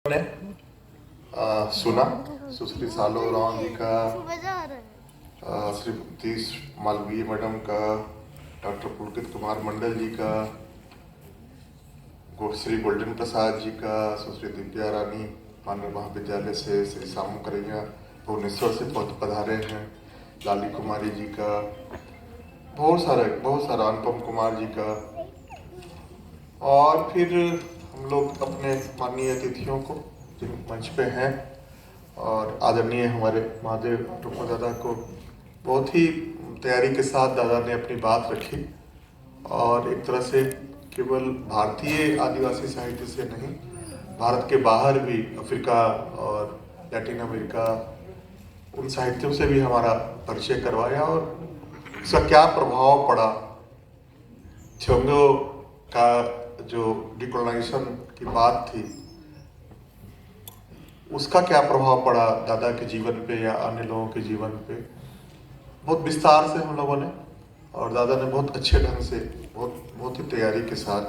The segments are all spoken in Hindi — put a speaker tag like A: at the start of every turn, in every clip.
A: ने सुना सुश्री सालो राव जी का, श्रीमती मालवीय मैडम का, डॉक्टर पुलकित कुमार मंडल जी का, श्री गोल्डन प्रसाद जी का, सुश्री दिव्या रानी मानव महाविद्यालय से, श्री सामू करैया भुवनेश्वर से पधारे हैं, लाली कुमारी जी का, बहुत सारा अनुपम कुमार जी का, और फिर हम लोग अपने माननीय अतिथियों को जिन मंच पे हैं और आदरणीय हमारे महादेव टुकमा दादा को बहुत ही तैयारी के साथ दादा ने अपनी बात रखी और एक तरह से केवल भारतीय आदिवासी साहित्य से नहीं, भारत के बाहर भी अफ्रीका और लैटिन अमेरिका उन साहित्यों से भी हमारा परिचय करवाया और उसका क्या प्रभाव पड़ा, छंगो का जो डिकोलोनाइजेशन की बात थी उसका क्या प्रभाव पड़ा दादा के जीवन पे या अन्य लोगों के जीवन पे, बहुत विस्तार से हम लोगों ने, और दादा ने बहुत अच्छे ढंग से बहुत ही तैयारी के साथ,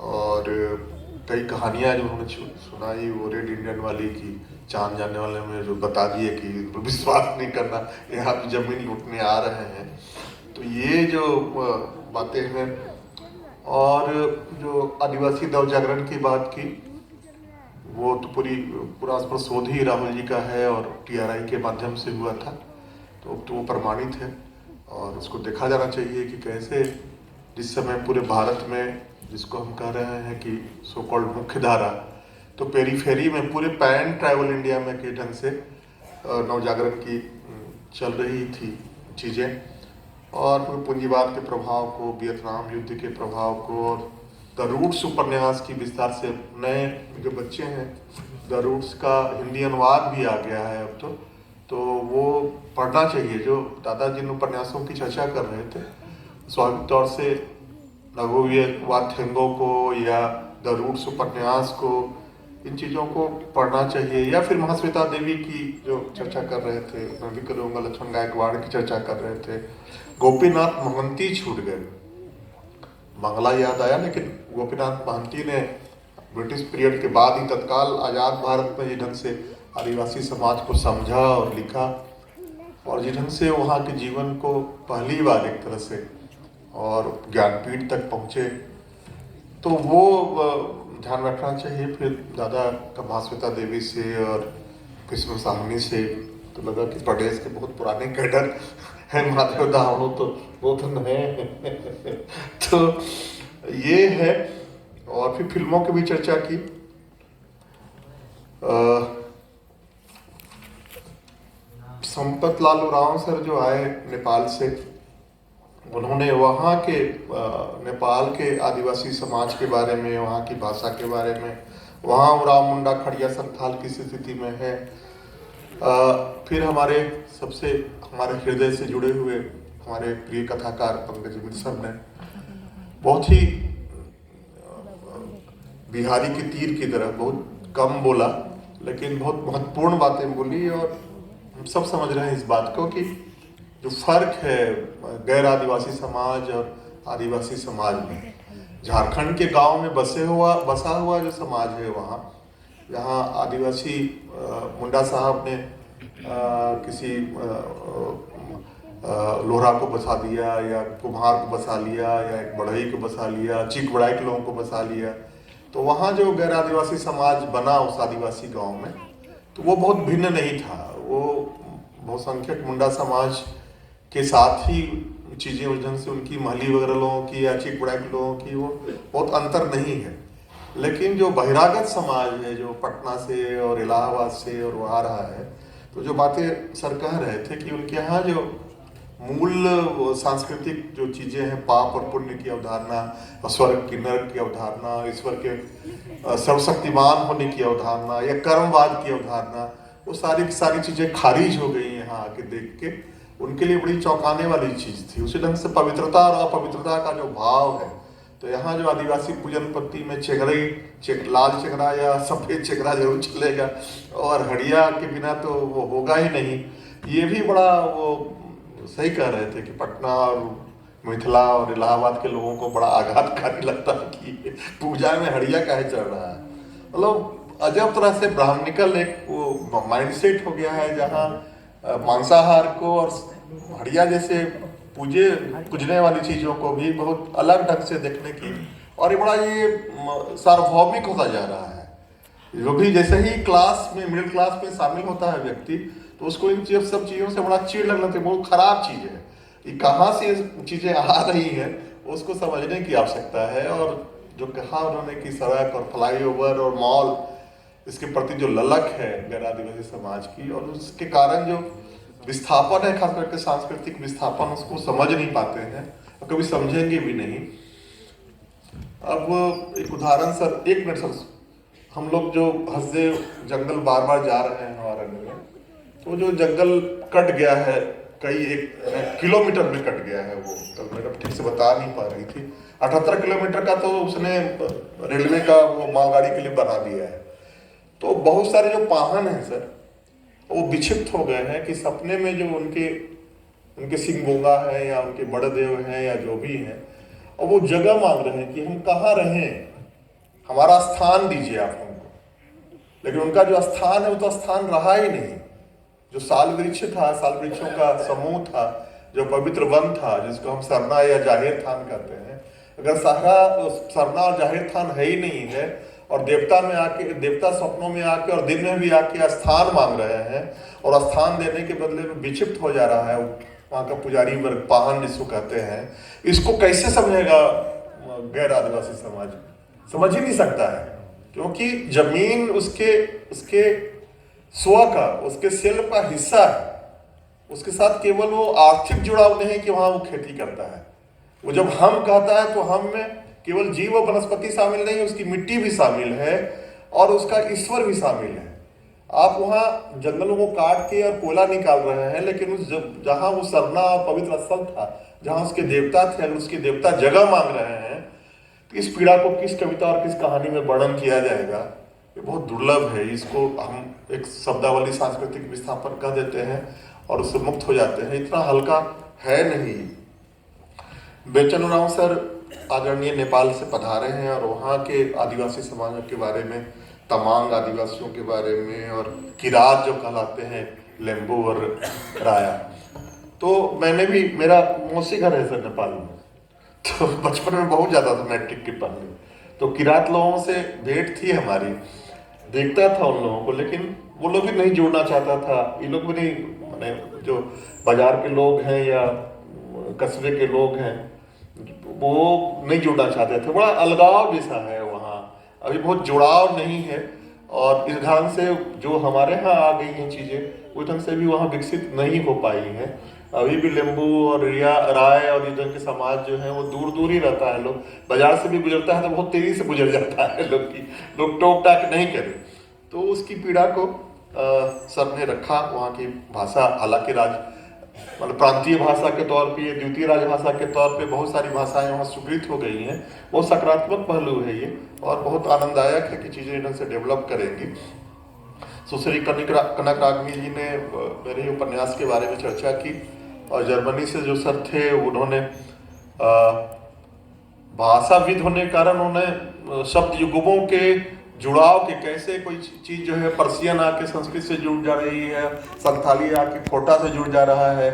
A: और कई कहानियाँ जो उन्होंने सुनाई वो रेड इंडियन वाली की, चांद जाने वाले में जो बता दिए कि विश्वास नहीं करना, यहाँ भी जमीन लूटने आ रहे हैं, तो ये जो बातें हैं, और जो आदिवासी नव जागरण की बात की वो तो पूरा शोध ही राहुल जी का है और टीआरआई के माध्यम से हुआ था, तो वो प्रमाणित है और उसको देखा जाना चाहिए कि कैसे जिस समय पूरे भारत में जिसको हम कह रहे हैं कि सो कॉल्ड मुख्य धारा, तो पेरीफेरी में पूरे पैन ट्राइबल इंडिया में के ढंग से नवजागरण की चल रही थी चीज़ें, और फिर पूंजीवाद के प्रभाव को, वियतनाम युद्ध के प्रभाव को, और द रूट्स उपन्यास की विस्तार से, नए जो बच्चे हैं द रूट्स का हिंदी अनुवाद भी आ गया है अब तो वो पढ़ना चाहिए। जो दादा जिन उपन्यासों की चर्चा कर रहे थे, स्वाभाविक तौर से नगोविय वाथेंगो को या द रूट्स उपन्यास को, इन चीज़ों को पढ़ना चाहिए, या फिर महाश्वेता देवी की जो चर्चा कर रहे थे, मैं भी करूँगा, लक्ष्मण गायकवाड़ की चर्चा कर रहे थे, गोपीनाथ महंती छूट गए, बांग्ला याद आया, लेकिन गोपीनाथ महंती ने ब्रिटिश पीरियड के बाद ही तत्काल आज़ाद भारत में जिस ढंग से आदिवासी समाज को समझा और लिखा, और जिस ढंग से वहाँ के जीवन को पहली बार एक तरह से और ज्ञानपीठ तक पहुँचे, तो वो ध्यान रखना चाहिए। फिर दादा का महाश्वेता देवी से और भीष्म साहनी से तो लगा कि प्रदेश के बहुत पुराने कैडर है, माधव दावणो तो बहुत नए तो ये है। और फिर फिल्मों की भी चर्चा की, संपत लाल उरांव सर जो आए नेपाल से, उन्होंने वहाँ के नेपाल के आदिवासी समाज के बारे में, वहाँ की भाषा के बारे में, वहाँ उराव मुंडा खड़िया संथाल किस स्थिति में है, फिर हमारे हृदय से जुड़े हुए हमारे प्रिय कथाकार पंकज मिश्र ने बहुत ही बिहारी के तीर की तरह बहुत कम बोला, लेकिन बहुत महत्वपूर्ण बातें बोली, और हम सब समझ रहे हैं इस बात को कि जो फर्क है गैर आदिवासी समाज और आदिवासी समाज में, झारखंड के गांव में बसा हुआ जो समाज है, वहाँ यहाँ आदिवासी मुंडा साहब ने किसी लोहरा को बसा दिया, या कुम्हार को बसा लिया, या एक बढ़ई को बसा लिया, चीक बढ़ाई के लोगों को बसा लिया, तो वहाँ जो गैर आदिवासी समाज बना उस आदिवासी गांव में, तो वो बहुत भिन्न नहीं था। वो बहुसंख्यक मुंडा समाज के साथ ही चीज़ें उस ढंग से उनकी महली वगैरह लोगों की या चीक बढ़ाई के लोगों की वो बहुत अंतर नहीं है, लेकिन जो बहिरागत समाज है जो पटना से और इलाहाबाद से और वो आ रहा है, तो जो बातें सर कह रहे थे कि उनके यहाँ जो मूल सांस्कृतिक जो चीज़ें हैं, पाप और पुण्य की अवधारणा, स्वर्ग की नर्क की अवधारणा, ईश्वर के सर्वशक्तिमान होने की अवधारणा या कर्मवाद की अवधारणा, वो सारी चीज़ें खारिज हो गई यहाँ आके देख के। उनके लिए बड़ी चौंकाने वाली चीज़ थी। उसी ढंग से पवित्रता और अपवित्रता का जो भाव है, तो यहाँ जो आदिवासी पूजन पत्ती में लाल चेहरा या सफ़ेद चेहरा जरूर चलेगा, और हड़िया के बिना तो वो होगा ही नहीं। ये भी बड़ा वो सही कह रहे थे कि पटना और मिथिला और इलाहाबाद के लोगों को बड़ा आघातकारी लगता है कि पूजा में हड़िया काहे चढ़ रहा है। मतलब अजब तरह से ब्राह्मणिकल एक वो माइंडसेट हो गया है, जहाँ मांसाहार को और हड़िया जैसे पूजने वाली चीजों को भी बहुत अलग ढंग से देखने की, और ये बड़ा ये सार्वभौमिक होता जा रहा है। जो भी जैसे ही क्लास में, मिडिल क्लास में शामिल होता है व्यक्ति, तो उसको इन सब चीज़ों से बड़ा चिढ़ लगना चाहिए। बहुत खराब चीज़ है, ये कहाँ से चीज़ें आ रही हैं उसको समझने की आवश्यकता है। और जो कहा उन्होंने कि सड़क और फ्लाईओवर और मॉल, इसके प्रति जो ललक है गैर आदिवासी समाज की, और उसके कारण जो विस्थापन है, खास करके सांस्कृतिक विस्थापन, उसको समझ नहीं पाते हैं और कभी समझेंगे भी नहीं। अब एक उदाहरण सर, 1 मिनट सर, हम लोग जो हंसदेव जंगल बार बार जा रहे हैं हमारे में, तो जो जंगल कट गया है, कई 1 किलोमीटर में कट गया है वो, तो मैडम ठीक से बता नहीं पा रही थी। 78 किलोमीटर का तो उसने रेलवे का वो मालगाड़ी के लिए बना दिया है। तो बहुत सारे जो पाहन हैं सर, वो विक्षिप्त हो गए हैं कि सपने में जो उनके सिंगोंगा है या उनके बड़े देव हैं या जो भी हैं, और वो जगह मांग रहे हैं कि हम कहाँ रहें, हमारा स्थान दीजिए आप हमको। लेकिन उनका जो स्थान है वो तो स्थान रहा ही नहीं। जो साल वृक्ष था, साल वृक्षों का समूह था, जो पवित्र वन था, जिसको हम सरना या जाहिर थान कहते हैं, अगर सरना और जाहिर थान है ही नहीं है, और देवता सपनों में आके और दिन में भी आके स्थान मांग रहे हैं, और स्थान देने के बदले में विक्षिप्त हो जा रहा है वहाँ का पुजारी वर्ग, पाहन जिसको कहते हैं, इसको कैसे समझेगा गैर आदिवासी समाज? समझ ही नहीं सकता है, क्योंकि जमीन उसके स्व का, उसके सेल्फ का हिस्सा है। उसके साथ केवल वो आर्थिक जुड़ाव नहीं कि वहां वो खेती करता है। वो जब हम कहता है तो हम में केवल जीव और वनस्पति शामिल नहीं, उसकी मिट्टी भी शामिल है और उसका ईश्वर भी शामिल है। आप वहां जंगलों को काट के और कोयला निकाल रहे हैं, लेकिन उस जहां वो सरना और पवित्र स्थल था, जहां उसके देवता थे, अगर उसके देवता जगह मांग रहे हैं, तो इस पीड़ा को किस कविता और किस कहानी में वर्णन किया जाएगा? ये बहुत दुर्लभ है। इसको हम एक शब्दावली सांस्कृतिक विस्थापन कह देते हैं और उससे मुक्त हो जाते हैं। इतना हल्का है नहीं। बेचन उरांव सर आदरणीय नेपाल से पधारे हैं और वहाँ के आदिवासी समाजों के बारे में, तमांग आदिवासियों के बारे में, और किरात जो कहलाते हैं, लेम्बू और राया, तो मैंने भी, मेरा मौसी घर है सर नेपाल में, तो बचपन में बहुत ज़्यादा था मैट्रिक के पहले, तो किरात लोगों से भेंट थी हमारी, देखता था उन लोगों को, लेकिन वो लोग भी नहीं जुड़ना चाहता था। ये लोग भी नहीं, मैंने जो बाजार के लोग हैं या कस्बे के लोग हैं, वो नहीं जुड़ना चाहते थे। बड़ा अलगाव जैसा है वहाँ, अभी बहुत जुड़ाव नहीं है। और इस ढंग से जो हमारे यहाँ आ गई हैं चीज़ें, उस ढंग से भी वहाँ विकसित नहीं हो पाई हैं। अभी भी लेम्बू और राय और इधर के समाज जो है वो दूर दूर ही रहता है। लोग बाजार से भी गुजरता है तो बहुत तेजी से गुजर जाता है, लोग टोक टाक नहीं करें। तो उसकी पीड़ा को सर ने रखा। वहाँ की भाषा, हालांकि मतलब प्रांतीय भाषा के तौर पे, ये द्वितीय राजभाषा के तौर पे बहुत सारी भाषाएं वहाँ स्वीकृत हो गई हैं। बहुत सकारात्मक पहलू है ये, और बहुत आनंददायक है कि चीज़ें इधर से डेवलप करेंगी। सुश्री कनक रागनी जी ने मेरे उपन्यास के बारे में चर्चा की, और जर्मनी से जो सर थे उन्होंने भाषाविद होने के कारण उन्होंने शब्द युग्मों के जुड़ाव के, कैसे कोई चीज़ जो है पर्शियन आके संस्कृत से जुड़ जा रही है, संथाली आके खोटा से जुड़ जा रहा है।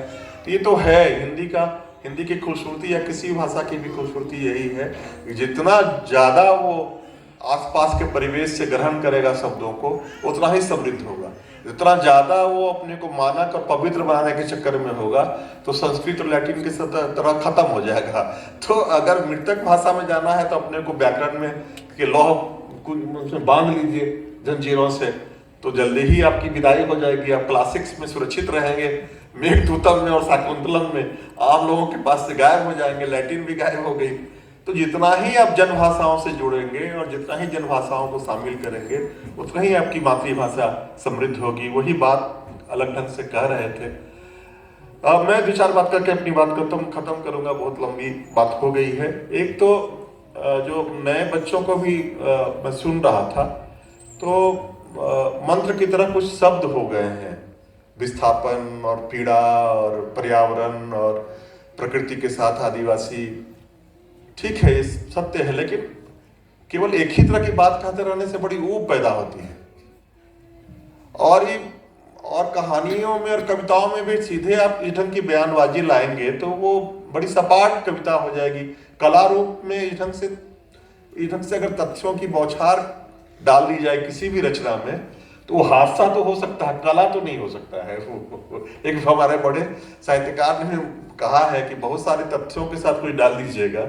A: तो ये तो है हिंदी की खूबसूरती या किसी भाषा की भी खूबसूरती यही है कि जितना ज़्यादा वो आसपास के परिवेश से ग्रहण करेगा शब्दों को, उतना ही समृद्ध होगा। जितना ज़्यादा वो अपने को मानक और पवित्र बनाने के चक्कर में होगा, तो संस्कृत और लैटिन के तरह खत्म हो जाएगा। तो अगर मृतक भाषा में जाना है तो अपने को व्याकरण में के लौह बांध लीजिए जंजीरों से, तो जल्दी ही आपकी विदाई हो जाएगी। आप क्लासिक्स में सुरक्षित रहेंगे, मेघदूतम में और शाकुंतलम में आम लोगों के पास से गायब हो जाएंगे, लैटिन भी गायब हो गई। तो जितना ही आप जनभाषाओं से जुड़ेंगे और जितना ही जनभाषाओं को शामिल करेंगे, उतना ही आपकी मातृभाषा समृद्ध होगी। वही बात अलग ढंग से कह रहे थे। मैं 2-4 बात करके अपनी बात खत्म करूंगा, बहुत लंबी बात हो गई है। एक तो जो नए बच्चों को भी मैं सुन रहा था, तो मंत्र की तरह कुछ शब्द हो गए हैं, विस्थापन और पीड़ा और पर्यावरण और प्रकृति के साथ आदिवासी। ठीक है, ये सत्य है, लेकिन केवल एक ही तरह की बात कहते रहने से बड़ी ऊब पैदा होती है। और कहानियों में और कविताओं में भी सीधे आप इस ढंग की बयानबाजी लाएंगे तो वो बड़ी सपाट कविता हो जाएगी। कला रूप में इस ढंग से अगर तथ्यों की बौछार डाल दी जाए किसी भी रचना में तो वो हादसा तो हो सकता है, कला तो नहीं हो सकता है। एक हमारे बड़े साहित्यकार ने कहा है कि बहुत सारे तथ्यों के साथ कोई डाल दीजिएगा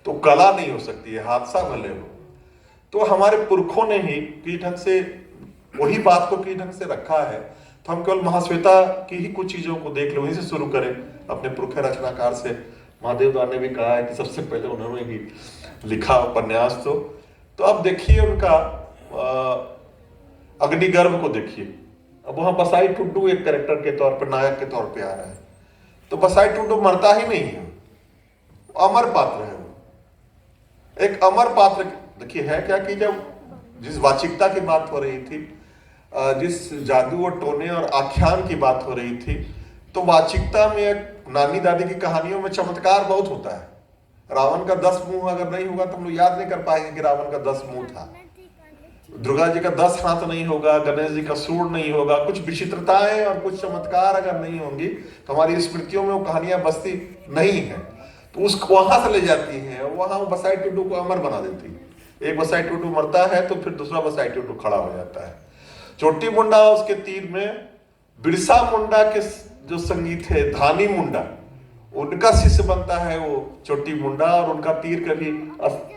A: तो कला नहीं हो सकती है, हादसा भले हो। तो हमारे पुरखों ने ही किस ढंग से वही बात को किस ढंग से रखा है। तो हम केवल महाश्वेता की ही कुछ चीजों को देख लो, वहीं से शुरू करें अपने पुरखे रचनाकार से। महादेव दास ने भी कहा है कि सबसे पहले उन्होंने ही लिखा उपन्यास। तो अब देखिए उनका अग्निगर्भ को देखिए। अब वहां बसाई टुड्डू एक कैरेक्टर के तौर पर, नायक के तौर पे आ रहा है। तो बसाई टुड्डू मरता ही नहीं है, अमर पात्र है वो, एक अमर पात्र। देखिए है क्या कि जब जिस वाचिकता की बात हो रही थी, जिस जादू और टोने और आख्यान की बात हो रही थी, तो वाचिकता में एक नानी दादी की कहानियों में चमत्कार बहुत होता है। रावण का 10 मुंह अगर नहीं होगा तो हम लोग याद नहीं कर पाएंगे कि रावण का 10 मुंह था। दुर्गा जी का 10 हाथ नहीं होगा, गणेश जी का सूंड नहीं होगा। कुछ विचित्रताएं और कुछ चमत्कार अगर नहीं होंगी तो हमारी स्मृतियों में वो कहानियां बसती नहीं है। तो उसको वहां से ले जाती हैं, वहां वो बसाई टुड्डू को अमर बना देती है। एक बसाई टुड्डू मरता है तो फिर दूसरा बसाई टुड्डू खड़ा हो जाता है। चोटी मुंडा उसके तीर में, बिरसा मुंडा के जो संगीत है धानी मुंडा, उनका शिष्य बनता है वो चोटी मुंडा। और उनका तीर कभी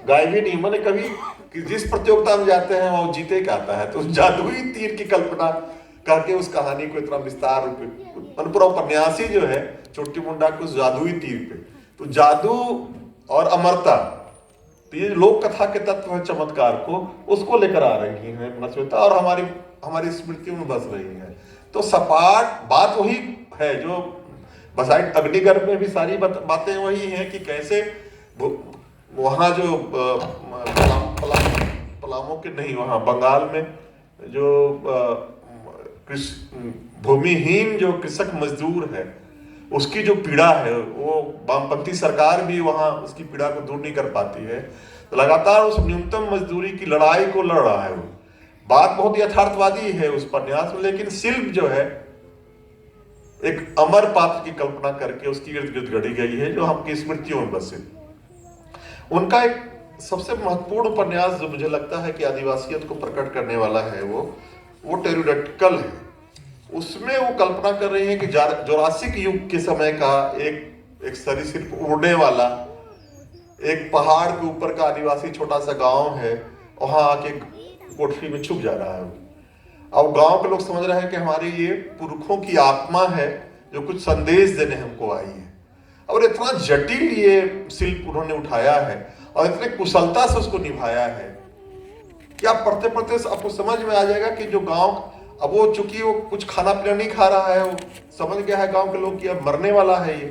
A: गाय भी नहीं, मैंने कभी कि जिस प्रतियोगिता में जाते हैं वो जीते का आता है। तो जादुई तीर की कल्पना करके उस कहानी को इतना विस्तार रूप, पूरा उपन्यासी जो है चोटी मुंडा को जादुई तीर पे। तो जादू और अमरता, तो ये लोक कथा के तत्व है चमत्कार को, उसको लेकर आ रही है महाश्वेता और हमारी स्मृतियों में बस रही है। तो सपाट बात वही है जो बसाई अग्निगर्भ में भी सारी बातें वही हैं कि कैसे वहाँ जो पलामों के नहीं, वहाँ बंगाल में जो भूमिहीन जो कृषक मजदूर है उसकी जो पीड़ा है, वो वामपंथी सरकार भी वहाँ उसकी पीड़ा को दूर नहीं कर पाती है। तो लगातार उस न्यूनतम मजदूरी की लड़ाई को लड़ रहा है वो। बात बहुत यथार्थवादी है उस उपन्यास में, लेकिन शिल्प जो है एक अमर पात्र की कल्पना करके उसकी इर्द गिर्द गढ़ी गई है जो हमकी स्मृतियों में बसे। उनका एक सबसे महत्वपूर्ण उपन्यास जो मुझे लगता है कि आदिवासियत को प्रकट करने वाला है वो टेरोडैक्टिकल है। उसमें वो कल्पना कर रही है कि जोरासिक युग के समय का एक सरीसृप उड़ने वाला एक पहाड़ के ऊपर का आदिवासी छोटा सा गांव है, वहां आके कोठरी में छुप जा रहा है। अब गांव के लोग समझ रहे हैं कि हमारी ये पुरखों की आत्मा है जो कुछ संदेश देने हमको आई है। और इतना जटिल ये शिल्प उन्होंने उठाया है और इतने कुशलता से उसको निभाया है कि आप पढ़ते पढ़ते आपको समझ में आ जाएगा कि जो गांव, अब वो चूंकि वो कुछ खाना पीना नहीं खा रहा है, वो समझ गया है गांव के लोग कि अब मरने वाला है ये,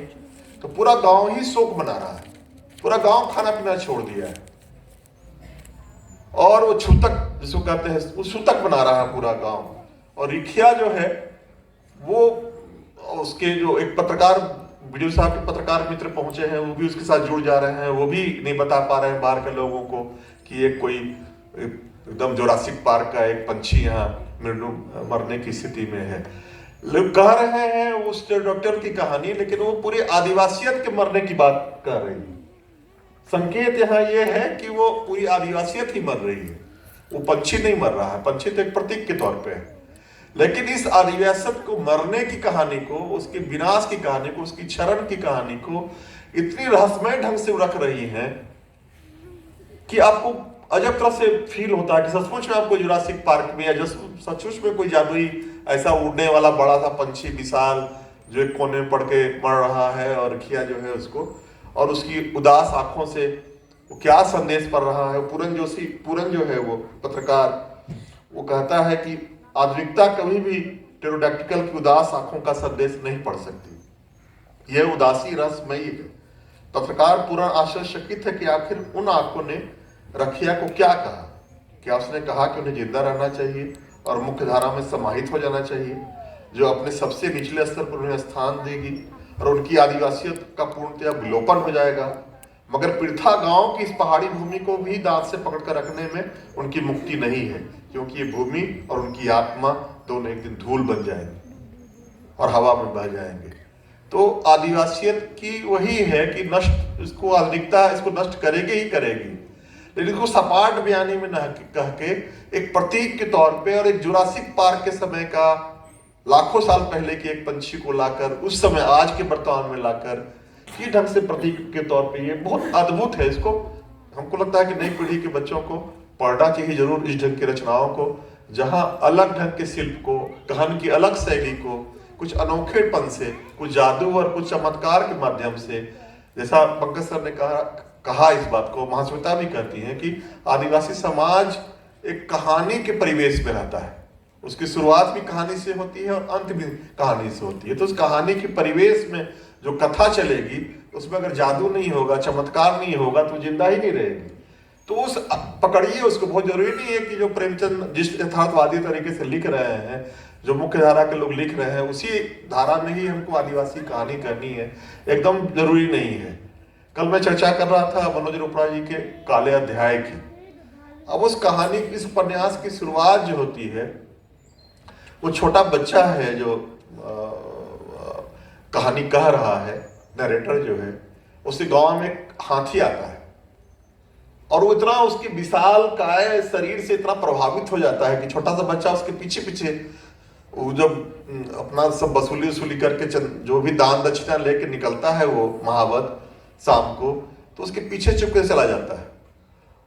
A: तो पूरा गांव ही शोक मना रहा है, पूरा गांव खाना पीना छोड़ दिया है। और वो छूतक जिसको कहते हैं, वो सूतक बना रहा है पूरा गांव। और रिखिया जो है वो उसके जो एक पत्रकार, वीडियो साहब के पत्रकार मित्र पहुंचे हैं, वो भी उसके साथ जुड़ जा रहे हैं। वो भी नहीं बता पा रहे हैं बाहर के लोगों को कि ये कोई एकदम जोरासिक पार्क का एक पंछी यहाँ मरने की स्थिति में है। लोग कह रहे हैं उस डॉक्टर की कहानी, लेकिन वो पूरी आदिवासियत के मरने की बात कर रही है। संकेत यहाँ ये है कि वो पूरी आदिवासियत ही मर रही है, वो पंछी नहीं मर रहा है। पंछी तो एक प्रतीक के तौर पे है, लेकिन इस आदिवासियत को मरने की कहानी को, उसके विनाश की कहानी को, उसकी क्षरण की कहानी को इतनी रहस्यमय ढंग से रख रही है कि आपको अजब तरह से फील होता है कि सचमुच में आपको जुरासिक पार्क में या सचमुच में कोई जादुई ऐसा उड़ने वाला बड़ा सा पंछी विशाल जो एक कोने में पड़ के मर रहा है, और रिखिया जो है उसको, और उसकी उदास आंखों से वो क्या संदेश पढ़ रहा है। पूरन जो है वो पत्रकार, वो कहता है कि आधुनिकता कभी भी टेरोडैक्टिकल की उदास आंखों का संदेश नहीं पढ़ सकती, यह उदासी रसमयी है। पत्रकार पूरा आश्चर्यचकित है कि आखिर उन आंखों ने रखिया को क्या कहा। क्या उसने कहा कि उन्हें जिंदा रहना चाहिए और मुख्य धारा में समाहित हो जाना चाहिए, जो अपने सबसे निचले स्तर पर उन्हें स्थान देगी और उनकी आदिवासियत का पूर्णतया विलोपन हो जाएगा। मगर पृथा गांव की इस पहाड़ी भूमि को भी दांत से पकड़ कर रखने में उनकी मुक्ति नहीं है, क्योंकि ये भूमि और उनकी आत्मा दोनों एक दिन धूल बन जाएंगे और हवा में बह जाएंगे। तो आदिवासियत की वही है कि नष्ट, इसको आधुनिकता इसको नष्ट करेगी ही करेगी, लेकिन इसको सपाट बयानी में न कह के एक प्रतीक के तौर पे और एक जुरासिक पार्क के समय का लाखों साल पहले के एक पंछी को लाकर उस समय आज के वर्तमान में लाकर किस ढंग से प्रतीक के तौर पे, ये बहुत अद्भुत है। इसको हमको लगता है कि नई पीढ़ी के बच्चों को पढ़ना चाहिए जरूर इस ढंग की रचनाओं को, जहां अलग ढंग के शिल्प को, कहानी की अलग शैली को, कुछ अनोखेपन से, कुछ जादू और कुछ चमत्कार के माध्यम से, जैसा पंकज सर ने कहा इस बात को महाश्वेता भी कहती है कि आदिवासी समाज एक कहानी के परिवेश में रहता है। उसकी शुरुआत भी कहानी से होती है और अंत भी कहानी से होती है। तो उस कहानी के परिवेश में जो कथा चलेगी उसमें अगर जादू नहीं होगा, चमत्कार नहीं होगा तो जिंदा ही नहीं रहेगी। तो उस पकड़िए उसको। बहुत जरूरी नहीं है कि जो प्रेमचंद जिस यथार्थवादी तरीके से लिख रहे हैं, जो मुख्य धारा के लोग लिख रहे हैं, उसी धारा में ही हमको आदिवासी कहानी करनी है, एकदम जरूरी नहीं है। कल मैं चर्चा कर रहा था मनोज रोपड़ा जी के काले अध्याय की। अब उस कहानी, इस उपन्यास की शुरुआत जो होती है, वो छोटा बच्चा है जो कहानी कह रहा है, नरेटर जो है, उसके गांव में एक हाथी आता है और वो इतना उसके विशाल काय शरीर से इतना प्रभावित हो जाता है कि छोटा सा बच्चा उसके पीछे पीछे, वो जब अपना सब वसूली करके जो भी दान दक्षिणा लेके निकलता है वो महावत शाम को, तो उसके पीछे चुपके चला जाता है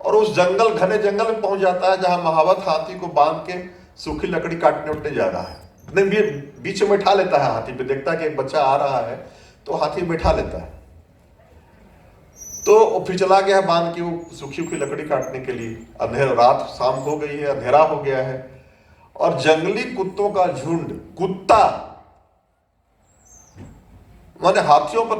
A: और उस जंगल, घने जंगल में पहुंच जाता है जहां महावत हाथी को बांध के सूखी लकड़ी काटने उठने जा रहा है। बीच में बैठा लेता है हाथी पे, देखता है कि एक बच्चा आ रहा है तो हाथी बैठा लेता है। तो फिर चला गया है बांध के वो सूखी सूखी लकड़ी काटने के लिए। अंधेरा, रात शाम हो गई है, अंधेरा हो गया है और जंगली कुत्तों का झुंड, कुत्ता माने हाथियों पर,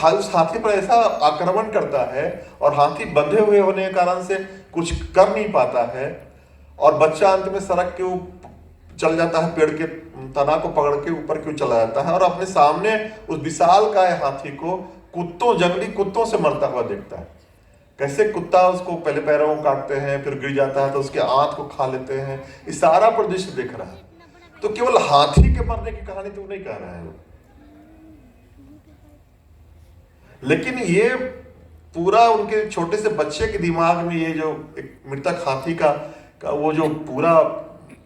A: उस हाथी पर ऐसा आक्रमण करता है और हाथी बंधे हुए होने के कारण से कुछ कर नहीं पाता है और बच्चा अंत में सड़क के चल जाता है, पेड़ के तना को पकड़ के ऊपर क्यों चला जाता है और अपने सामने उस विशाल काय हाथी को कुत्तों, जंगली कुत्तों से मरता हुआ देखता है। कैसे कुत्ता उसको पहले पैरों को काटते हैं, फिर गिर जाता है तो उसके आंत को खा लेते हैं, इस सारा परिदृश्य देख रहा है। तो केवल हाथी के मरने की कहानी तो नहीं कह रहा है, लेकिन ये पूरा उनके छोटे से बच्चे के दिमाग में ये जो एक मृतक हाथी का वो जो पूरा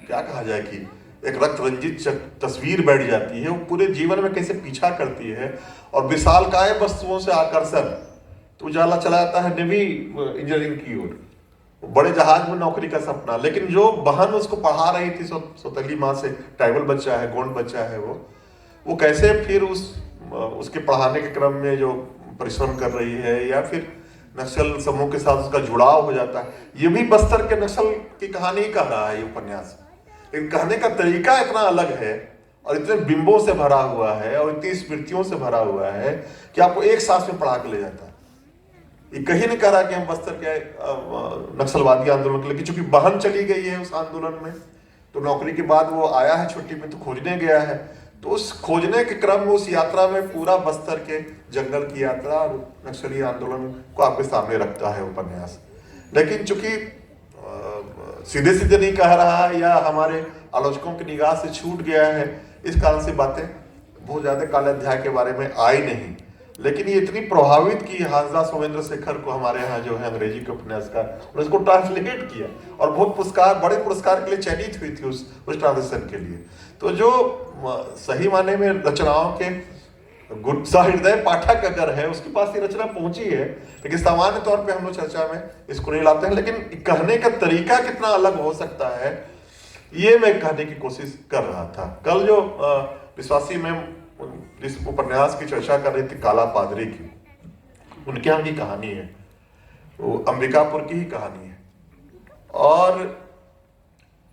A: क्या कहा जाए कि एक रक्त रंजित तस्वीर बैठ जाती है, वो पूरे जीवन में कैसे पीछा करती है और विशालकाय वस्तुओं से आकर्षण। तो उजाला चला जाता है नेवी इंजीनियरिंग की ओर, बड़े जहाज में नौकरी का सपना, लेकिन जो बहन उसको पढ़ा रही थी सौतेली माँ से, ट्राइबल बच्चा है, गोंड बच्चा है, वो कैसे फिर उसके पढ़ाने के क्रम में जो परिश्रम कर रही है या फिर नक्सल समूह के साथ उसका जुड़ाव हो जाता है। ये भी बस्तर के नक्सल की कहानी कह रहा है ये उपन्यास, लेकिन कहने का तरीका इतना अलग है और इतने बिंबों से भरा हुआ है और इतनी स्मृतियों से भरा हुआ है कि आपको एक सांस में पढ़ा के ले जाता है। ये कहीं नहीं कह रहा कि हम बस्तर के नक्सलवादी आंदोलन के लिए, चूंकि बहन चली गई है उस आंदोलन में, तो नौकरी के बाद वो आया है छुट्टी में तो खोजने गया है, तो उस खोजने के क्रम में, उस यात्रा में पूरा बस्तर के जंगल की यात्रा और नक्सली आंदोलन को आपके सामने रखता है उपन्यास। लेकिन चूंकि सीधे सीधे नहीं कह रहा या हमारे आलोचकों की निगाह से छूट गया है, इस कारण से बातें बहुत ज्यादा काले अध्याय के बारे में आई नहीं। लेकिन ये इतनी प्रभावित की हांसदा सोमेंद्र शेखर को, हमारे यहाँ जो है अंग्रेजी के उपन्यासकार, और इसको ट्रांसलेट किया और बहुत पुरस्कार, बड़े पुरस्कार के लिए चयनित हुई थी उस ट्रांसलेशन के लिए। तो जो सही माने में रचनाओं के हृदय पाठक अगर है, उसके पास ये रचना पहुंची है, लेकिन सामान्य तौर पे हम लोग चर्चा में इसको नहीं लाते हैं। लेकिन कहने का तरीका कितना अलग हो सकता है, ये मैं कहने की कोशिश कर रहा था। कल जो विश्वासी में इस उपन्यास की चर्चा कर रही थी काला पादरी की, उनके यहाँ की कहानी है, वो अंबिकापुर की ही कहानी है और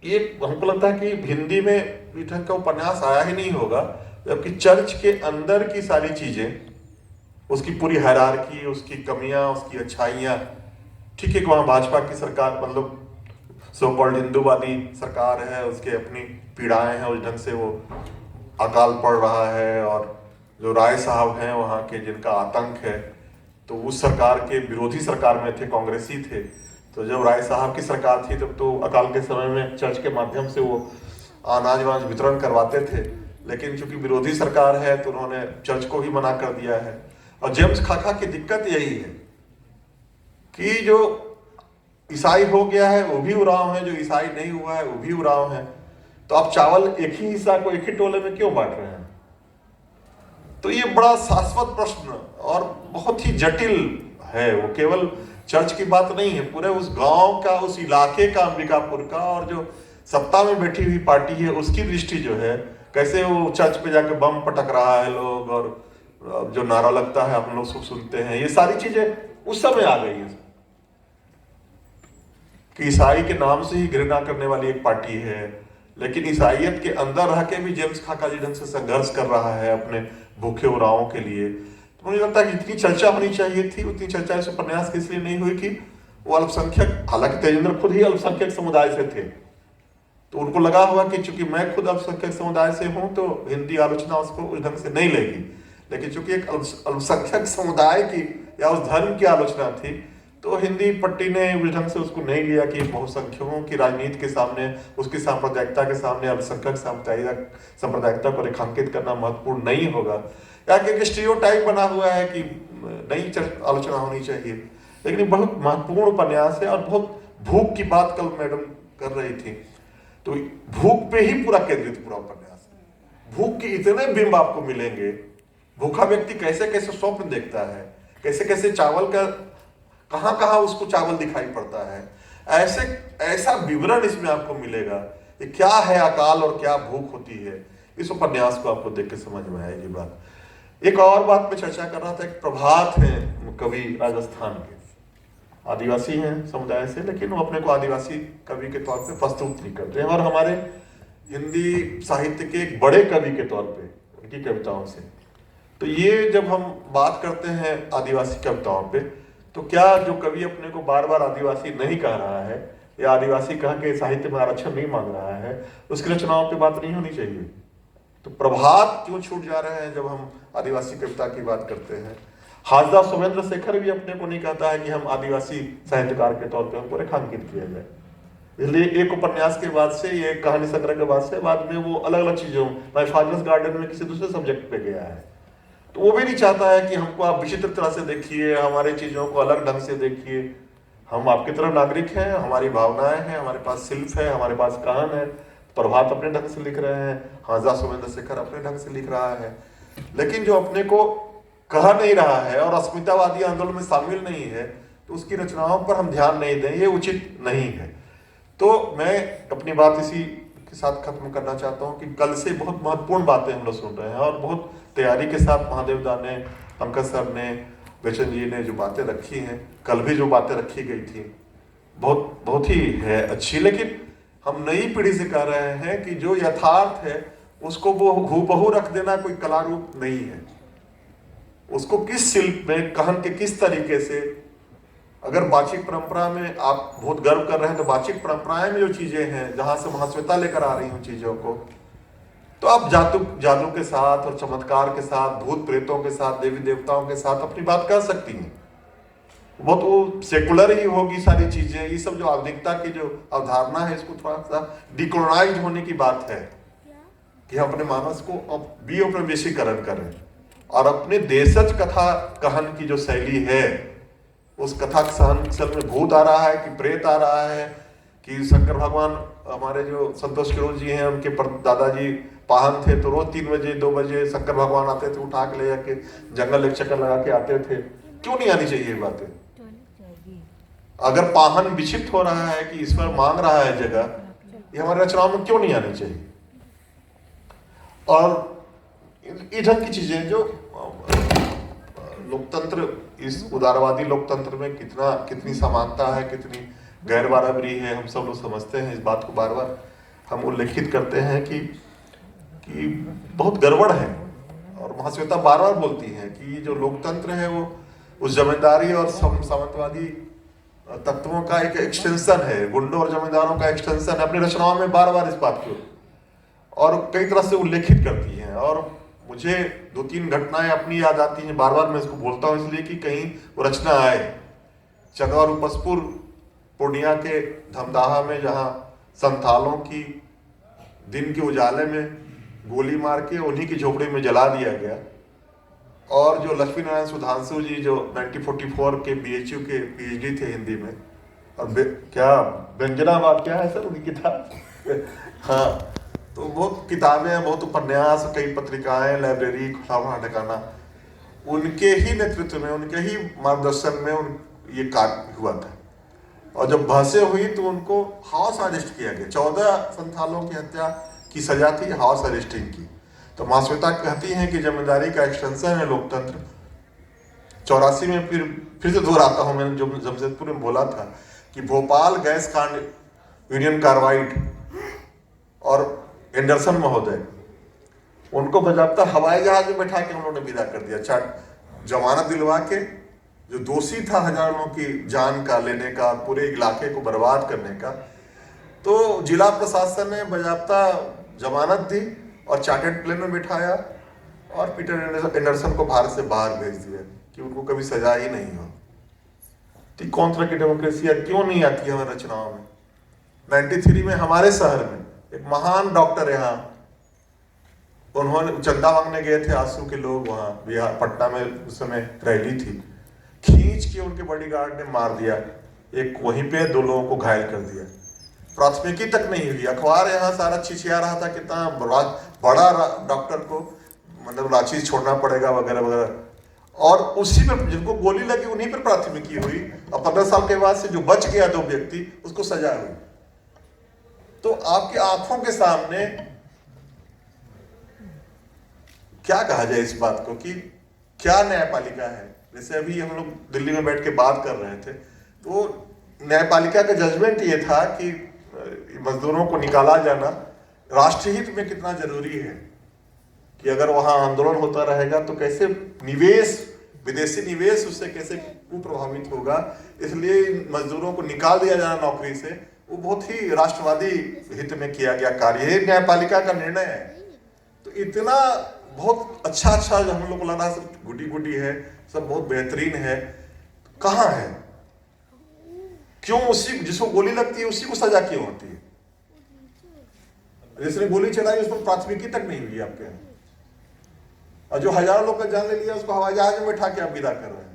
A: ये हमको लगता है कि हिंदी में इस ढंग का उपन्यास आया ही नहीं होगा, जबकि चर्च के अंदर की सारी चीजें, उसकी पूरी हायरार्की, उसकी कमियां, उसकी अच्छाइयां, ठीक है कि वहाँ भाजपा की सरकार, मतलब सो कॉल्ड हिंदूवादी सरकार है, उसके अपनी पीड़ाएं हैं, उस ढंग से वो अकाल पड़ रहा है और जो राय साहब हैं वहाँ के, जिनका आतंक है, तो उस सरकार के विरोधी सरकार में थे, कांग्रेसी थे। तो जब राय साहब की सरकार थी तब तो अकाल के समय में चर्च के माध्यम से वो अनाज वाज वितरण करवाते थे, लेकिन चूंकि विरोधी सरकार है तो उन्होंने चर्च को ही मना कर दिया है। और जेम्स खाखा की दिक्कत यही है कि जो ईसाई हो गया है वो भी उराव है, जो ईसाई नहीं हुआ है वो भी उराव है। तो आप चावल एक ही हिस्सा को एक ही टोले में क्यों बांट रहे हैं? तो ये बड़ा शाश्वत प्रश्न और बहुत ही जटिल है। वो केवल चर्च की बात नहीं है, पूरे उस गांव का, उस इलाके का, अंबिकापुर का, और जो सत्ता में बैठी हुई पार्टी है उसकी दृष्टि जो है, कैसे वो चर्च पे जाके बम पटक रहा है लोग, और जो नारा लगता है हम लोग सब सुनते हैं, ये सारी चीजें उस समय आ गई है कि ईसाई के नाम से ही घृणा करने वाली एक पार्टी है। लेकिन ईसाइयत के अंदर रह के भी जेम्स खाका जी ढंग से संघर्ष कर रहा है अपने भूखे उरावों के लिए। तो मुझे लगता है कि जितनी चर्चा होनी चाहिए थी उतनी चर्चा इस उपन्यास की इसलिए नहीं हुई कि वो अल्पसंख्यक, हालांकि तेजेंद्र खुद ही अल्पसंख्यक समुदाय से थे, तो उनको लगा हुआ कि चूंकि मैं खुद अल्पसंख्यक समुदाय से हूं तो हिंदी आलोचना उसको उस ढंग से नहीं लेगी। लेकिन चूंकि एक अल्पसंख्यक समुदाय की या उस धर्म की आलोचना थी तो हिंदी पट्टी ने उस ढंग से उसको नहीं लिया कि बहुसंख्यकों की राजनीति के सामने, उसकी सांप्रदायिकता के सामने अल्पसंख्यक सांप्रदायिकता को रेखांकित करना महत्वपूर्ण नहीं होगा, या कि स्टीरियोटाइप बना हुआ है कि नई आलोचना होनी चाहिए। लेकिन बहुत महत्वपूर्ण उपन्यास है और बहुत भूख की बात कल मैडम कर रही थी, तो भूख पे ही पूरा केंद्रित पूरा उपन्यास है। भूख के इतने बिंब आपको मिलेंगे, भूखा व्यक्ति कैसे कैसे स्वप्न देखता है, कैसे कैसे चावल का कहां कहां उसको चावल दिखाई पड़ता है, ऐसा विवरण इसमें आपको मिलेगा कि क्या है अकाल और क्या भूख होती है। इस उपन्यास को आपको देख के समझ में आएगी बात। एक और बात पे चर्चा कर रहा था, एक प्रभात है कवि राजस्थान के, आदिवासी हैं समुदाय से, लेकिन वो अपने को आदिवासी कवि के तौर पे प्रस्तुत नहीं करते हैं, और हमारे हिंदी साहित्य के एक बड़े कवि के तौर पे उनकी कविताओं से। तो ये जब हम बात करते हैं आदिवासी कविताओं पे, तो क्या जो कवि अपने को बार बार आदिवासी नहीं कह रहा है या आदिवासी कह के साहित्य में आरक्षण नहीं मांग रहा है, उसकी रचनाओं पे बात नहीं होनी चाहिए? तो प्रभात क्यों छूट जा रहे हैं जब हम आदिवासी कविता की बात करते हैं? हाजदा सुमेंद्र शेखर भी अपने को नहीं कहता है कि हम आदिवासी साहित्यकार के तौर पे हमको रेखांकित किया जाए। इसलिए एक उपन्यास के बाद से, ये कहानी संग्रह के बाद में वो अलग अलग चीजों, माय फादर्स गार्डन में किसी दूसरे सब्जेक्ट पे गया है। तो वो भी नहीं चाहता है कि हमको आप विचित्र तरह से देखिए, हमारे चीजों को अलग ढंग से देखिए। हम आपकी तरह नागरिक हैं, हमारी भावनाएं हैं, हमारे पास शिल्प है, हमारे पास कहान है। प्रभात अपने ढंग से लिख रहे हैं, हाजदा सुमेंद्र शेखर अपने ढंग से लिख रहा है, लेकिन जो अपने को कह नहीं रहा है और अस्मितावादी आंदोलन में शामिल नहीं है, तो उसकी रचनाओं पर हम ध्यान नहीं दें, ये उचित नहीं है। तो मैं अपनी बात इसी के साथ खत्म करना चाहता हूँ कि कल से बहुत महत्वपूर्ण बातें हम लोग सुन रहे हैं, और बहुत तैयारी के साथ महादेव दा ने, पंकज सर ने, बेचन जी ने जो बातें रखी हैं, कल भी जो बातें रखी गई थी, बहुत ही है अच्छी। लेकिन हम नई पीढ़ी से कह रहे हैं कि जो यथार्थ है उसको वो हूबहू रख देना कोई कला रूप नहीं है। उसको किस शिल्प में, कहन के किस तरीके से, अगर वाचिक परंपरा में आप बहुत गर्व कर रहे हैं तो वाचिक परंपराएं में जो चीजें हैं, जहां से महाश्वेता लेकर आ रही हूं चीजों को, तो आप जादू के साथ और चमत्कार के साथ, भूत प्रेतों के साथ, देवी देवताओं के साथ अपनी बात कर सकती हैं। बहुत वो सेकुलर ही होगी सारी चीजें। ये सब जो आधुनिकता की जो अवधारणा है, इसको थोड़ा सा डिकोलोनाइज होने की बात है कि हम अपने मानस को अब विओपनिवेशीकरण करें और अपने देशज कथा कहन की जो शैली है, उस कथा सहन में भूत आ रहा है कि प्रेत आ रहा है कि शंकर भगवान, हमारे जो संतोष किरोड़ जी हैं, उनके दादाजी पाहन थे, तो रोज 3 बजे 2 बजे शंकर भगवान आते थे, उठा के ले जाके जंगल एक चक्कर लगा के आते थे। क्यों नहीं आनी चाहिए ये बातें? अगर पाहन विक्षिप्त हो रहा है कि ईश्वर मांग रहा है जगह, ये हमारे रचनाओं में क्यों नहीं आनी चाहिए? और इधर की चीजें जो लोकतंत्र, इस उदारवादी लोकतंत्र में कितनी समानता है, कितनी गैर बराबरी है, हम सब लोग समझते हैं। इस बात को बार बार हम उल्लेखित करते हैं कि बहुत गड़बड़ है, और महाश्वेता बार बार बोलती है कि ये जो लोकतंत्र है वो उस जमींदारी और सामंतवादी तत्वों का एक एक्सटेंशन है, गुंडों और जमींदारों का एक्सटेंशन है। अपनी रचनाओं में बार बार इस बात को और कई तरह से उल्लेखित करती है। और मुझे 2-3 घटनाएं अपनी याद आती हैं, बार बार मैं इसको बोलता हूँ इसलिए कि कहीं वो रचना आए। चंदवा रूपसपुर पूर्णिया के धमदाहा में, जहाँ संथालों की दिन के उजाले में गोली मार के उन्हीं की झोपड़ी में जला दिया गया, और जो लक्ष्मी नारायण सुधांशु जी जो 1944 के BHU के PhD थे हिंदी में, और क्या व्यंजनावाद क्या है सर उनकी किताब हाँ, तो बहुत किताबें हैं, बहुत उपन्यास, कई पत्रिकाएं, लाइब्रेरी, खुला ठिकाना, उनके ही नेतृत्व में, उनके ही मार्गदर्शन में ये कार्य हुआ था। और जब बहसें हुई तो उनको हाउस अरेस्ट किया गया। 14 संथालों की हत्या की सजा थी हाउस अरेस्टिंग की। तो माँ श्वेता कहती हैं कि जिम्मेदारी का एक्सटेंशन है लोकतंत्र। 84 में फिर से दोहराता हूँ, मैंने जो जमशेदपुर में बोला था कि भोपाल गैस कांड, यूनियन कार्बाइड और एंडरसन महोदय, उनको बजाबता हवाई जहाज में बैठा के उन्होंने विदा कर दिया, जमानत दिलवा के। जो दोषी था हजारों की जान का लेने का, पूरे इलाके को बर्बाद करने का, तो जिला प्रशासन ने बजाबता जमानत दी और चार्टर्ड प्लेन में बिठाया और पीटर एंडरसन को भारत से बाहर भेज दिया कि उनको कभी सजा ही नहीं हो। तो कौन तरह की डेमोक्रेसी क्यों नहीं आती है हमारी रचनाओं में। 93 में हमारे शहर में एक महान डॉक्टर, यहाँ उन्होंने चंदा मांगने गए थे, आंसू के लोग वहाँ बिहार पटना में उस समय रैली थी, खींच के उनके बॉडीगार्ड ने मार दिया, एक वहीं पे 2 लोगों को घायल कर दिया। प्राथमिकी तक नहीं हुई। अखबार यहाँ सारा छिछिया रहा था कितना बड़ा डॉक्टर को मतलब रांची छोड़ना पड़ेगा वगैरह वगैरह, और उसी पर जिनको गोली लगी उन्हीं पर प्राथमिकी हुई, और 15 साल के बाद से जो बच गया 2 व्यक्ति, उसको सजा हुई। तो आपकी आंखों के सामने क्या कहा जाए इस बात को कि क्या न्यायपालिका है। जैसे अभी हम लोग दिल्ली में बैठ के बात कर रहे थे, तो न्यायपालिका का जजमेंट ये था कि मजदूरों को निकाला जाना राष्ट्रहित में कितना जरूरी है, कि अगर वहां आंदोलन होता रहेगा तो कैसे निवेश, विदेशी निवेश उससे कैसे कुप्रभावित होगा। इसलिए मजदूरों को निकाल दिया जाना नौकरी से, वो बहुत ही राष्ट्रवादी हित में किया गया कार्य, ये न्यायपालिका का निर्णय है। तो इतना बहुत अच्छा जो हम लोग को लगा सब गुडी है, सब बहुत बेहतरीन है, कहाँ है? क्यों उसी जिसको गोली लगती है उसी को सजा क्यों होती है? जिसने गोली चलाई उस पर प्राथमिकी तक नहीं हुई आपके यहाँ, और जो हजारों लोग का जान ले लिया उसको हवाई जहाज में बैठा के आप विदा कर रहे हैं।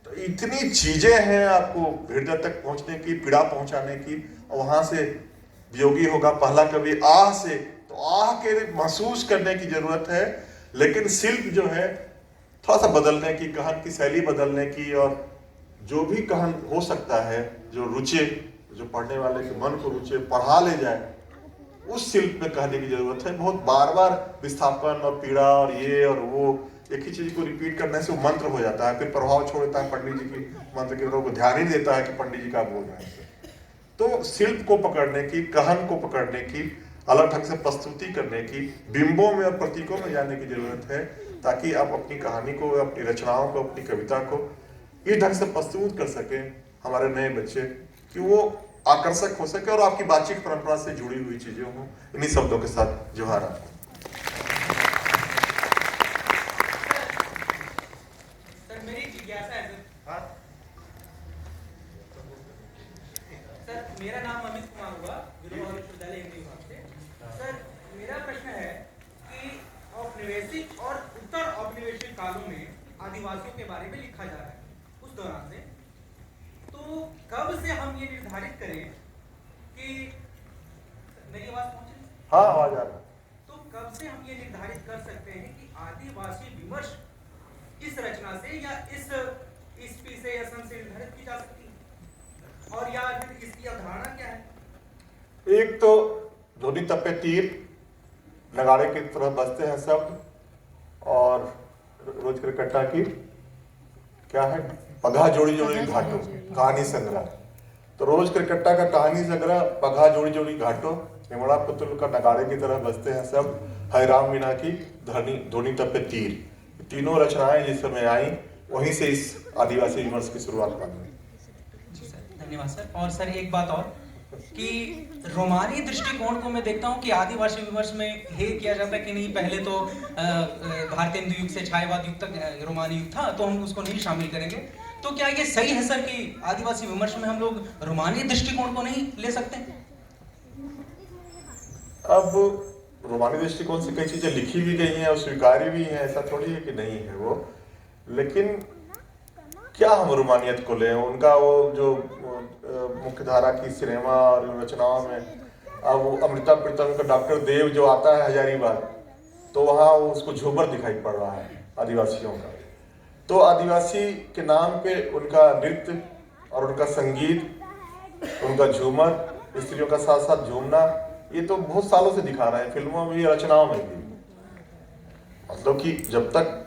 A: तो इतनी चीजें हैं आपको हृदय तक पहुंचने की, पीड़ा पहुंचाने की, और वहां से वियोगी होगा पहला कवि आह से, तो आह के महसूस करने की जरूरत है। लेकिन शिल्प जो है थोड़ा सा बदलने की, कहन की शैली बदलने की, और जो भी कहन हो सकता है जो रुचे, जो पढ़ने वाले के मन को रुचे, पढ़ा ले जाए, उस शिल्प में कहने की जरूरत है। बहुत बार बार विस्थापन और पीड़ा और ये और वो एक ही चीज को रिपीट करने से वो मंत्र हो जाता है, फिर प्रभाव छोड़ देता है पंडित जी की मंत्र के लोगों को ध्यान ही देता है कि पंडित जी का बोल रहे हैं। तो शिल्प को पकड़ने की, कहन को पकड़ने की, अलग ढंग से प्रस्तुति करने की, बिंबों में और प्रतीकों में जाने की जरूरत है, ताकि आप अपनी कहानी को, अपनी रचनाओं को, अपनी कविता को इस ढंग से प्रस्तुत कर सके हमारे नए बच्चे कि वो आकर्षक हो सके और आपकी बातचीत परंपरा से जुड़ी हुई चीजें हों। इन्हीं शब्दों के साथ जोहार आपको।
B: सर मेरी जिज्ञासा है सर, मेरा नाम अमित कुमार हुआ, विनोबा विश्वविद्यालय हिंदी विभाग से। सर मेरा प्रश्न है कि औपनिवेशिक और उत्तर औपनिवेशिक कालों में आदिवासियों के बारे में लिखा जा रहा है उस दौरान से, तो कब से हम ये निर्धारित करें कि मेरी आवाज पहुंचे?
A: हाँ, आवाज आ रहा है।
B: तो कब से हम ये निर्धारित कर सकते हैं कि आदिवासी विमर्श इस रचना से या इस ईस्वी से या सन से निर्धारित की जा सकती है, और या इसकी अवधारणा क्या है?
A: एक तो ध्वनि तपे तीर, नगाड़े की तरह बजते हैं शब्द, और रोज क्रिकटा की क्या है, पगहा जोड़ी जोड़ी घाटो, कहानी संग्रह। तो रोज क्रिकटा का कहानी संग्रह, पगहा जोड़ी जोड़ी घाटो, हिमड़ा पुतुल का नगाड़े की तरह बजते हैं सब, है राम मीना की ध्वनि तपे तीर, तीनों रचनाएं जिस समय आई वहीं से इस आदिवासी विमर्श की शुरुआत हुई।
B: धन्यवाद सर। और सर एक बात और कि रोमानी दृष्टिकोण को मैं देखता हूँ कि आदिवासी विमर्श में ये किया जाता है कि नहीं, पहले तो भारतीय हिंदू युग से छायावाद युग तक रोमानी युग था, तो हम उसको नहीं शामिल करेंगे। तो क्या ये सही है सर कि आदिवासी विमर्श में हम लोग रोमानी दृष्टिकोण को नहीं ले सकते?
A: अब रोमानी दृष्टिकोण से कई चीजें लिखी भी गई हैं और स्वीकारी भी हैं, ऐसा थोड़ी है कि नहीं है वो। लेकिन क्या हम रोमानियत को लें? उनका वो जो मुख्य धारा की सिनेमा और रचनाओं में, अब वो अमृता प्रीतम का डॉक्टर देव जो आता है हजारीबाग, तो वहाँ उसको झूमर दिखाई पड़ रहा है आदिवासियों का। तो आदिवासी के नाम पे उनका नृत्य और उनका संगीत, उनका झूमर, स्त्रियों का साथ साथ झूमना, ये तो बहुत सालों से दिखा रहे हैं, फिल्मों में भी, रचनाओं में भी। मतलब कि जब तक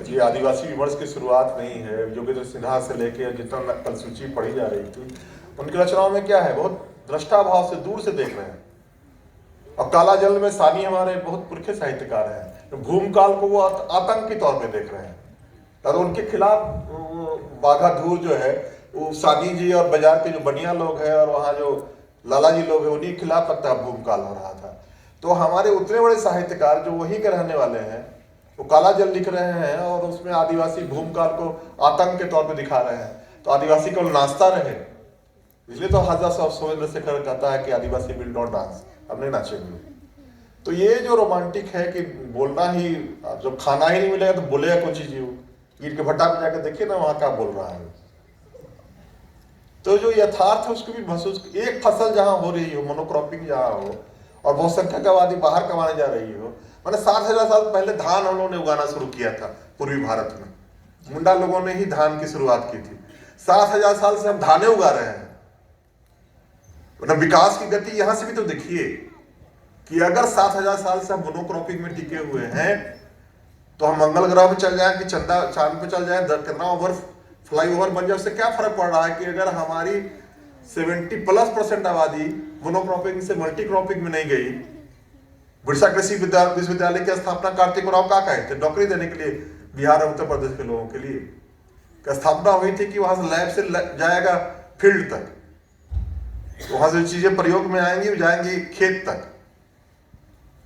A: ये आदिवासी विमर्श की शुरुआत नहीं है, योगेंद्र सिन्हा से लेके जितना कल सूची पढ़ी जा रही थी, उनकी रचनाओं में क्या है, बहुत दृष्टा भाव से दूर से देख रहे हैं। और काला जल में सानी हमारे बहुत पुरखे साहित्यकार हैं, भूमकाल को वो आतंक के तौर पे देख रहे हैं, और उनके खिलाफ बाघाधूर जो है, वो सानी जी और बाजार के जो बनिया लोग हैं और वहाँ जो लाला जी लोग हैं, उन्हीं के खिलाफ लगता है भूमकाल हो रहा था। तो हमारे उतने बड़े साहित्यकार जो वहीं के रहने वाले हैं, वो काला जल लिख रहे हैं और उसमें आदिवासी भूमकाल को आतंक के तौर पे दिखा रहे हैं। तो आदिवासी को नाचता रहे, इसलिए तो हजार सोमेंद्र शेखर कहता है कि आदिवासी विल नॉट डांस, हम नहीं नाचेंगे। तो ये जो रोमांटिक है कि बोलना ही, जब खाना ही नहीं मिलेगा तो बोलेगा कौन सी चीज? ईट के भट्टा पे जाकर देखिए ना, वहां क्या बोल रहा है। तो जो यथार्थ है उसको भी महसूस, एक फसल जहां हो रही हो, मोनोक्रॉपिंग जहां हो, और बहुसंख्यक आबादी बाहर कमाने जा रही हो, मैंने 7,000 साल पहले धान हम लोगों ने उगाना शुरू किया था पूर्वी भारत में, मुंडा लोगों ने ही धान की शुरुआत की थी। 7,000 साल से हम धाने उगा रहे हैं। विकास की गति यहां से भी तो देखिए कि अगर 7,000 साल से हम मोनोक्रॉपिंग में टिके हुए हैं, तो हम मंगल ग्रह पे चल जाए कि चांद पे चल जाए, कितना ओवर फ्लाईओवर बन जाए, उससे क्या फर्क पड़ रहा है कि अगर हमारी 70+ % आबादी मोनोक्रॉपिंग से मल्टी क्रॉपिंग में नहीं गई। बिरसा कृषि विश्वविद्यालय की स्थापना कार्तिक राव का कहे थे, नौकरी देने के लिए बिहार और उत्तर प्रदेश के लोगों के लिए स्थापना हुई थी कि वहां से लैब से जाएगा फील्ड तक, वहां से चीजें प्रयोग में आएंगी, जाएंगी खेत तक।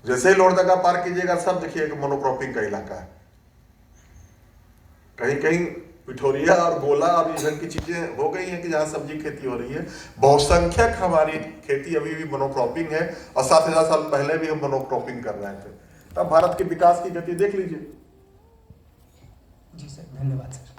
A: जैसे ही लोहरदगा पार कीजिएगा सब देखिएगा मोनोक्रॉपिंग का इलाका है। कहीं कहीं पिठोरिया और गोला और इधर की चीजें हो गई हैं कि जहां सब्जी खेती हो रही है। बहुसंख्यक हमारी खेती अभी भी मोनोक्रॉपिंग है, और 7,000 साल पहले भी हम मोनोक्रॉपिंग कर रहे थे। तब भारत के विकास की गति देख लीजिए।
B: जी सर, धन्यवाद सर।